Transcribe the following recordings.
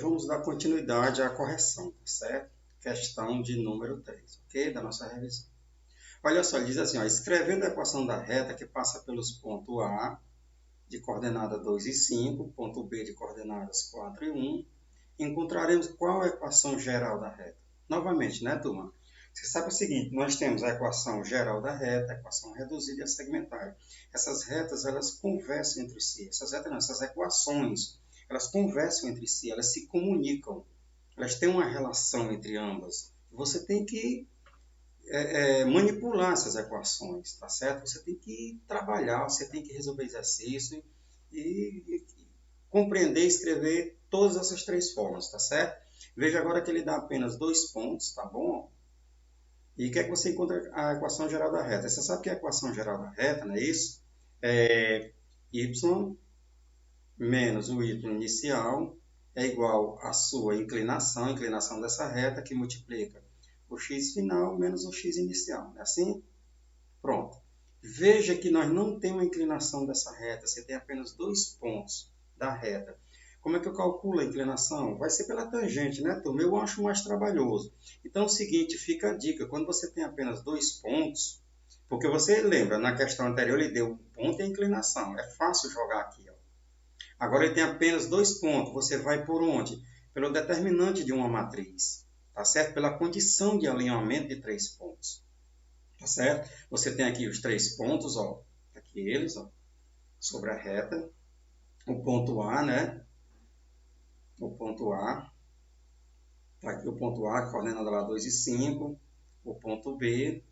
Vamos dar continuidade à correção, tá certo? Questão de número 3, ok? Da nossa revisão. Olha só, ele diz assim, ó, escrevendo a equação da reta que passa pelos pontos A, de coordenada 2 e 5, ponto B de coordenadas 4 e 1, encontraremos qual é a equação geral da reta. Novamente, né, turma? Você sabe o seguinte, nós temos a equação geral da reta, a equação reduzida e a segmentária. Essas retas, elas conversam entre si. Essas equações, elas conversam entre si, elas se comunicam. Elas têm uma relação entre ambas. Você tem que manipular essas equações, tá certo? Você tem que trabalhar, você tem que resolver exercício e compreender e escrever todas essas três formas, tá certo? Veja agora que ele dá apenas 2 pontos, tá bom? E quer que você encontre a equação geral da reta. Você sabe que a equação geral da reta, não é isso? É y menos o y inicial é igual à sua inclinação, a inclinação dessa reta, que multiplica o x final menos o x inicial. Não é assim? Pronto. Veja que nós não temos a inclinação dessa reta, você tem apenas 2 pontos da reta. Como é que eu calculo a inclinação? Vai ser pela tangente, né, turma? Eu acho mais trabalhoso. Então é o seguinte, fica a dica, quando você tem apenas 2 pontos, porque você lembra, na questão anterior ele deu um ponto e a inclinação, é fácil jogar aqui. Ó. Agora ele tem apenas 2 pontos, você vai por onde? Pelo determinante de uma matriz, tá certo? Pela condição de alinhamento de 3 pontos. Tá certo? Você tem aqui os 3 pontos, ó, aqui eles, ó, sobre a reta. O ponto A, né? O ponto A, tá aqui o ponto A, coordenada lá 2 e 5. O ponto B,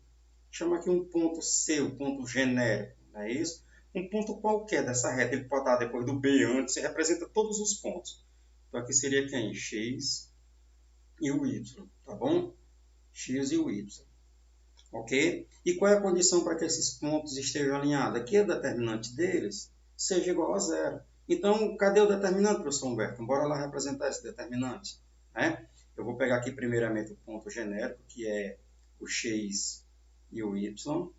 chama aqui um ponto C, o ponto genérico, não é isso? Um ponto qualquer dessa reta, ele pode estar depois do B antes, e representa todos os pontos. Então aqui seria quem? X e o Y, tá bom? X e o Y. Ok? E qual é a condição para que esses pontos estejam alinhados? Aqui a determinante deles seja igual a zero. Então, cadê o determinante, professor Humberto? Bora lá representar esse determinante. Né? Eu vou pegar aqui primeiramente o ponto genérico, que é o x e o y,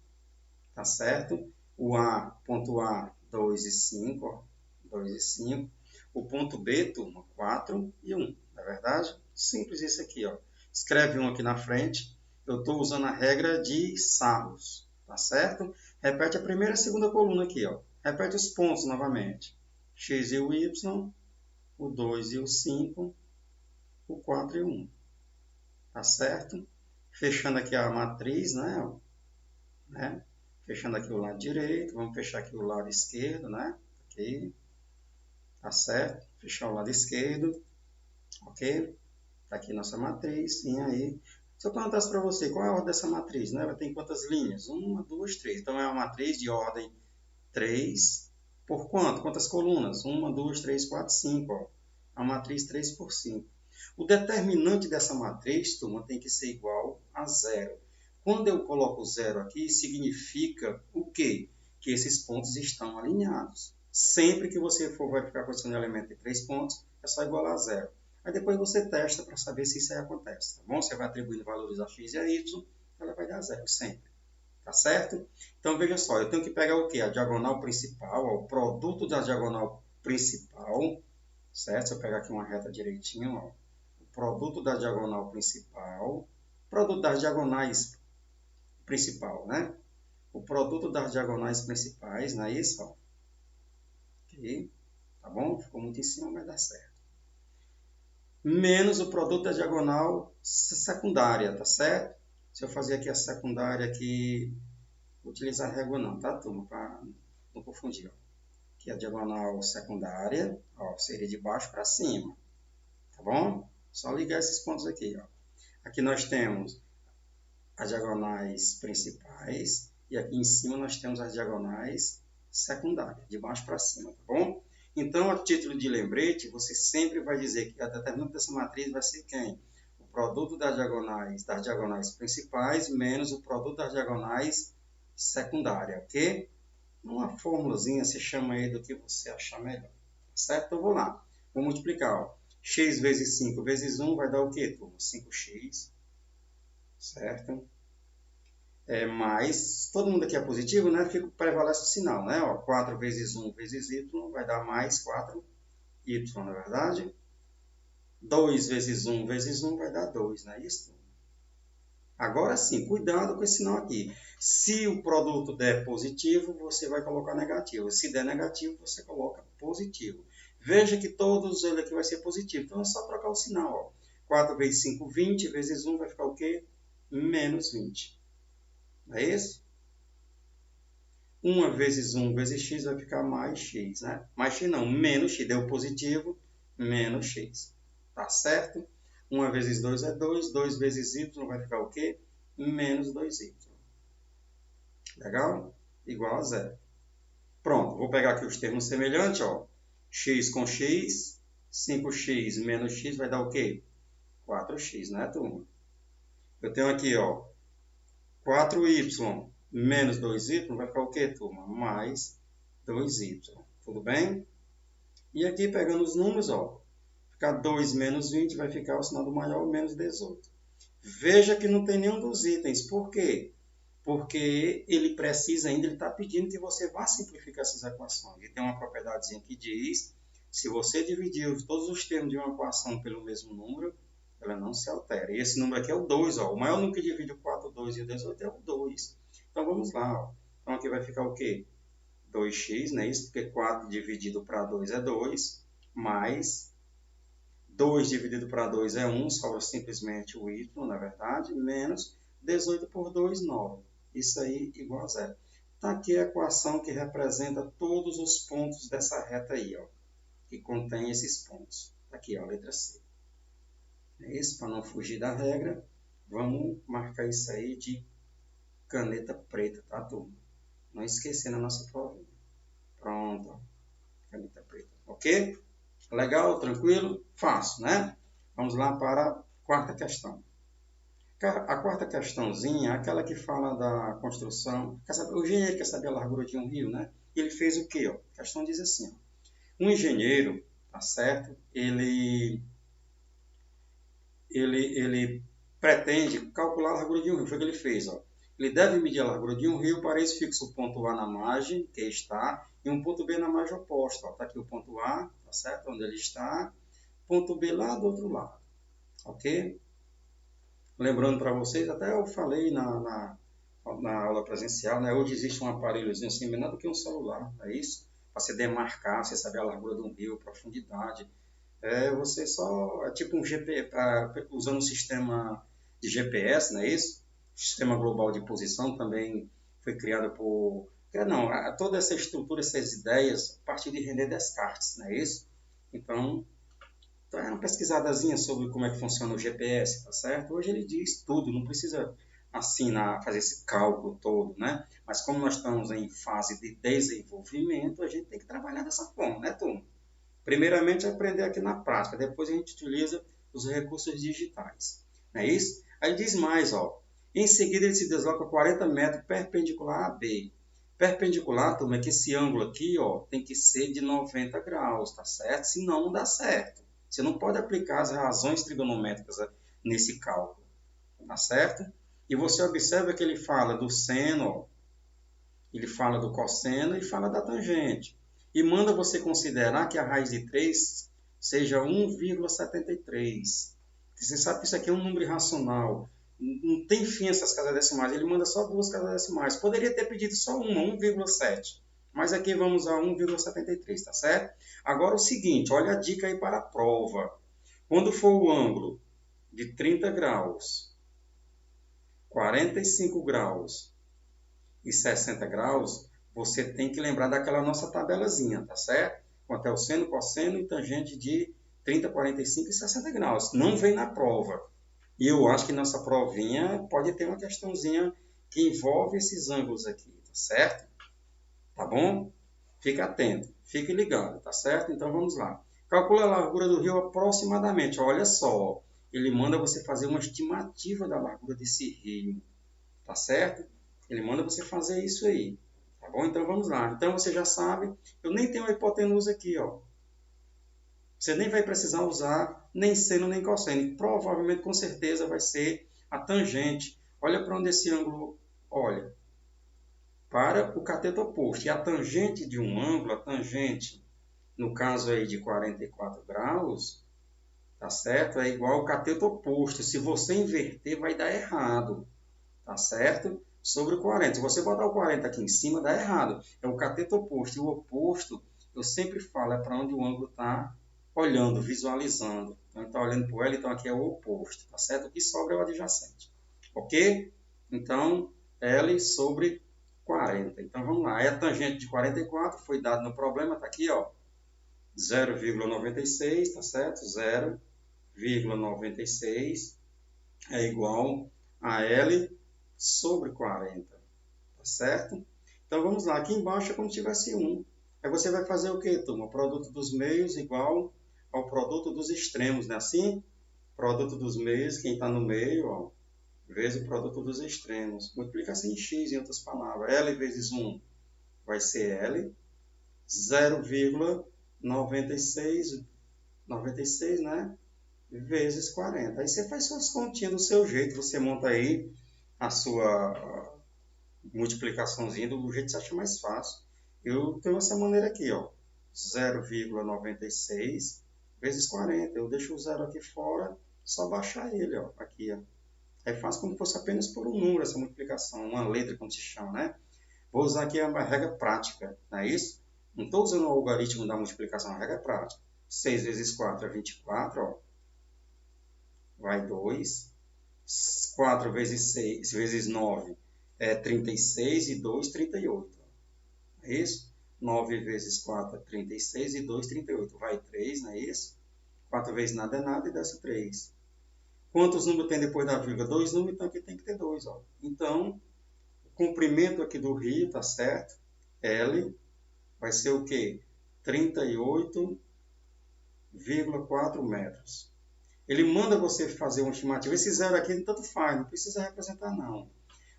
tá certo? O A, ponto A, 2 e 5, ó, 2 e 5. O ponto B, turma, 4 e 1, não é verdade? Simples isso aqui, ó. Escreve um aqui na frente. Eu estou usando a regra de Sarros, tá certo? Repete a primeira e a segunda coluna aqui, ó. Repete os pontos novamente. X e o Y, o 2 e o 5, o 4 e o 1. Tá certo? Fechando aqui a matriz, né? Fechando aqui o lado direito, vamos fechar aqui o lado esquerdo, né? Aqui, tá certo? Fechar o lado esquerdo, ok? Tá aqui nossa matriz, sim, aí. Se eu perguntasse para você qual é a ordem dessa matriz, né? Ela tem quantas linhas? 1, 2, 3. Então é uma matriz de ordem 3 por quanto? Quantas colunas? 1, 2, 3, 4, 5. Ó. A matriz 3 por 5. O determinante dessa matriz, turma, tem que ser igual a zero. Quando eu coloco zero aqui, significa o quê? Que esses pontos estão alinhados. Sempre que você for verificar a posição de elemento de 3 pontos, é só igualar a zero. Aí depois você testa para saber se isso aí acontece, tá bom? Você vai atribuindo valores a x e a y, ela vai dar zero sempre, tá certo? Então veja só, eu tenho que pegar o quê? A diagonal principal, ó, o produto da diagonal principal, certo? Se eu pegar aqui uma reta direitinho, ó, o produto da diagonal principal, produto das diagonais principal, né? O produto das diagonais principais, não é isso? Ó? Ok, tá bom? Ficou muito em cima, mas dá certo. Menos o produto da diagonal secundária, tá certo? Se eu fazer aqui a secundária aqui, vou utilizar a régua não, tá, turma? Para não confundir. Ó. Aqui a diagonal secundária, ó, seria de baixo para cima, tá bom? Só ligar esses pontos aqui, ó. Aqui nós temos as diagonais principais e aqui em cima nós temos as diagonais secundárias, de baixo para cima, tá bom? Então, a título de lembrete, você sempre vai dizer que a determinante dessa matriz vai ser quem? O produto das diagonais principais menos o produto das diagonais secundárias, ok? Uma formulazinha, se chama aí do que você achar melhor, certo? Então, vou lá. Vou multiplicar, ó. X vezes 5 vezes 1 vai dar o quê, turma? 5x, certo? Mais, todo mundo aqui é positivo, né? Prevalece o sinal, né? Ó, 4 vezes 1 vezes y vai dar mais 4y, não é verdade? 2 vezes 1 vezes 1 vai dar 2, não é isso? Agora sim, cuidado com esse sinal aqui. Se o produto der positivo, você vai colocar negativo. Se der negativo, você coloca positivo. Veja que todos eles aqui vai ser positivo. Então é só trocar o sinal. Ó. 4 vezes 5, 20, vezes 1 vai ficar o quê? Menos 20. Não é isso? 1 vezes 1 vezes x vai ficar mais x, né? Mais x não, menos x. Deu positivo, menos x. Tá certo? 1 vezes 2 é 2. 2 vezes y vai ficar o quê? Menos 2y. Legal? Igual a zero. Pronto, vou pegar aqui os termos semelhantes, ó. X com x, 5x menos x vai dar o quê? 4x, né, turma? Eu tenho aqui, ó, 4y menos 2y vai ficar o quê, turma? Mais 2y. Tudo bem? E aqui, pegando os números, ó, ficar 2 menos 20 vai ficar o sinal do maior menos 18. Veja que não tem nenhum dos itens. Por quê? Porque ele precisa ainda, ele está pedindo que você vá simplificar essas equações. Ele tem uma propriedadezinha que diz, se você dividir todos os termos de uma equação pelo mesmo número, ela não se altera. E esse número aqui é o 2, ó. O maior número que divide o 4, 2 e o 18 é o 2. Então vamos lá, ó. Então aqui vai ficar o quê? 2x, né? Isso porque 4 dividido para 2 é 2, mais 2 dividido para 2 é 1, sobra simplesmente o y, na verdade, menos 18 por 2, 9. Isso aí igual a zero. Está aqui a equação que representa todos os pontos dessa reta aí, ó, que contém esses pontos. Está aqui, ó, a letra C. É isso, para não fugir da regra, vamos marcar isso aí de caneta preta, tá, turma? Não esquecendo a nossa provinha. Pronto, ó, caneta preta. Ok? Legal, tranquilo? Fácil, né? Vamos lá para a quarta questão. A quarta questãozinha é aquela que fala da construção. O engenheiro quer saber a largura de um rio, né? E ele fez o quê? Ó? A questão diz assim, ó. Um engenheiro, tá certo? Ele pretende calcular a largura de um rio. Foi o que ele fez, ó. Ele deve medir a largura de um rio, para isso fixa o ponto A na margem, que está, e um ponto B na margem oposta. Está aqui o ponto A, tá certo? Onde ele está. Ponto B lá do outro lado. Ok? Lembrando para vocês, até eu falei na aula presencial, né? Hoje existe um aparelhozinho assim, menor do que um celular, é isso? Para você demarcar, você saber a largura de um rio, profundidade. Você só, é tipo um GPS, usando um sistema de GPS, não é isso? Sistema global de posição também foi criado por... Não, toda essa estrutura, essas ideias, a partir de René Descartes, não é isso? Então, é uma pesquisadazinha sobre como é que funciona o GPS, tá certo? Hoje ele diz tudo, não precisa fazer esse cálculo todo, né? Mas como nós estamos em fase de desenvolvimento, a gente tem que trabalhar dessa forma, né, turma? Primeiramente, aprender aqui na prática, depois a gente utiliza os recursos digitais. Não é isso? Aí diz mais, ó. Em seguida, ele se desloca 40 metros perpendicular a B. Perpendicular, turma, é que esse ângulo aqui, ó, tem que ser de 90 graus, tá certo? Senão não dá certo. Você não pode aplicar as razões trigonométricas nesse cálculo, tá certo? E você observa que ele fala do seno, ó, ele fala do cosseno e fala da tangente. E manda você considerar que a raiz de 3 seja 1,73. Você sabe que isso aqui é um número irracional. Não tem fim essas casas decimais. Ele manda só duas casas decimais. Poderia ter pedido só uma, 1,7. Mas aqui vamos a 1,73, tá certo? Agora o seguinte, olha a dica aí para a prova. Quando for o ângulo de 30 graus, 45 graus e 60 graus, você tem que lembrar daquela nossa tabelazinha, tá certo? Quanto é o seno, cosseno e tangente de 30, 45 e 60 graus. Não vem na prova. E eu acho que nossa provinha pode ter uma questãozinha que envolve esses ângulos aqui, tá certo? Tá bom? Fica atento, fique ligado, tá certo? Então vamos lá. Calcula a largura do rio aproximadamente. Olha só, ele manda você fazer uma estimativa da largura desse rio, tá certo? Ele manda você fazer isso aí, tá bom? Então vamos lá. Então você já sabe, eu nem tenho a hipotenusa aqui, ó. Você nem vai precisar usar nem seno nem cosseno. Provavelmente, com certeza, vai ser a tangente. Olha para onde esse ângulo olha. Para o cateto oposto. E a tangente de um ângulo, a tangente, no caso aí de 44 graus, tá certo? É igual o cateto oposto. Se você inverter, vai dar errado, tá certo? Sobre o 40. Se você botar o 40 aqui em cima, dá errado. É o cateto oposto. E o oposto, eu sempre falo, é para onde o ângulo está olhando, visualizando. Então, está olhando para o L, então aqui é o oposto, tá certo? O que sobra é o adjacente. Ok? Então, L sobre 40. Então, vamos lá. É a tangente de 44, foi dado no problema, está aqui, ó. 0,96, tá certo? 0,96 é igual a L sobre 40, tá certo? Então vamos lá, aqui embaixo é como se tivesse 1. Aí você vai fazer o que, turma? O produto dos meios igual ao produto dos extremos, não é assim? Produto dos meios, quem está no meio, ó, vezes o produto dos extremos. Multiplica-se em x, em outras palavras. L vezes 1 vai ser L. 0,96, 96, né? Vezes 40. Aí você faz suas continhas do seu jeito, você monta aí a sua multiplicaçãozinha do jeito que você acha mais fácil. Eu tenho essa maneira aqui, ó. 0,96 vezes 40. Eu deixo o zero aqui fora, só baixar ele, ó. Aqui, ó. Aí faz como se fosse apenas por um número essa multiplicação, uma letra, como se chama, né? Vou usar aqui a regra prática, não é isso? Não estou usando o algoritmo da multiplicação, a regra prática. 6 vezes 4 é 24, ó. Vai 2. 4 vezes 6 vezes 9 é 36 e 2, 38. É isso? 9 vezes 4 é 36 e 2, 38. Vai 3, não é isso? 4 vezes nada é nada e desce 3. Quantos números tem depois da vírgula? 2 números, então aqui tem que ter 2. Ó. Então, o comprimento aqui do rio, tá certo? L vai ser o quê? 38,4 metros. Ele manda você fazer uma estimativa.Esse zero aqui tanto faz, não precisa representar não.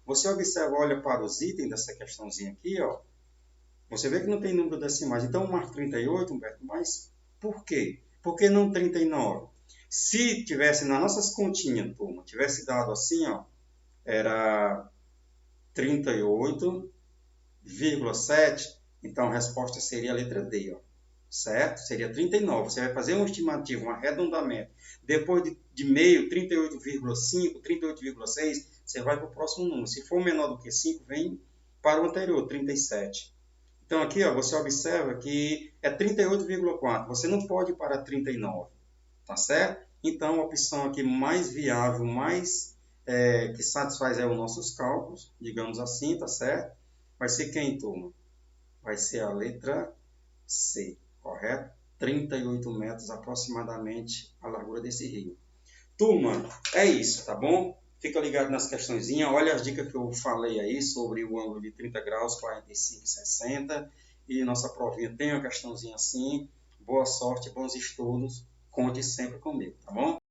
Você observa, olha para os itens dessa questãozinha aqui, ó. Você vê que não tem número decimais. Então, marca 38, Humberto, mas por quê? Por que não 39? Se tivesse nas nossas continhas, turma, tivesse dado assim, ó, era 38,7, então a resposta seria a letra D, ó. Certo? Seria 39. Você vai fazer uma estimativa, um arredondamento. Depois de meio, 38,5, 38,6, você vai para o próximo número. Se for menor do que 5, vem para o anterior, 37. Então aqui, ó, você observa que é 38,4. Você não pode ir para 39. Tá certo? Então a opção aqui mais viável, mais que satisfaz os nossos cálculos, digamos assim, tá certo? Vai ser quem, turma? Vai ser a letra C. Correto? 38 metros aproximadamente a largura desse rio. Turma, é isso, tá bom? Fica ligado nas questõezinhas. Olha as dicas que eu falei aí sobre o ângulo de 30 graus, 45 e 60. E nossa provinha tem uma questãozinha assim. Boa sorte, bons estudos. Conte sempre comigo, tá bom?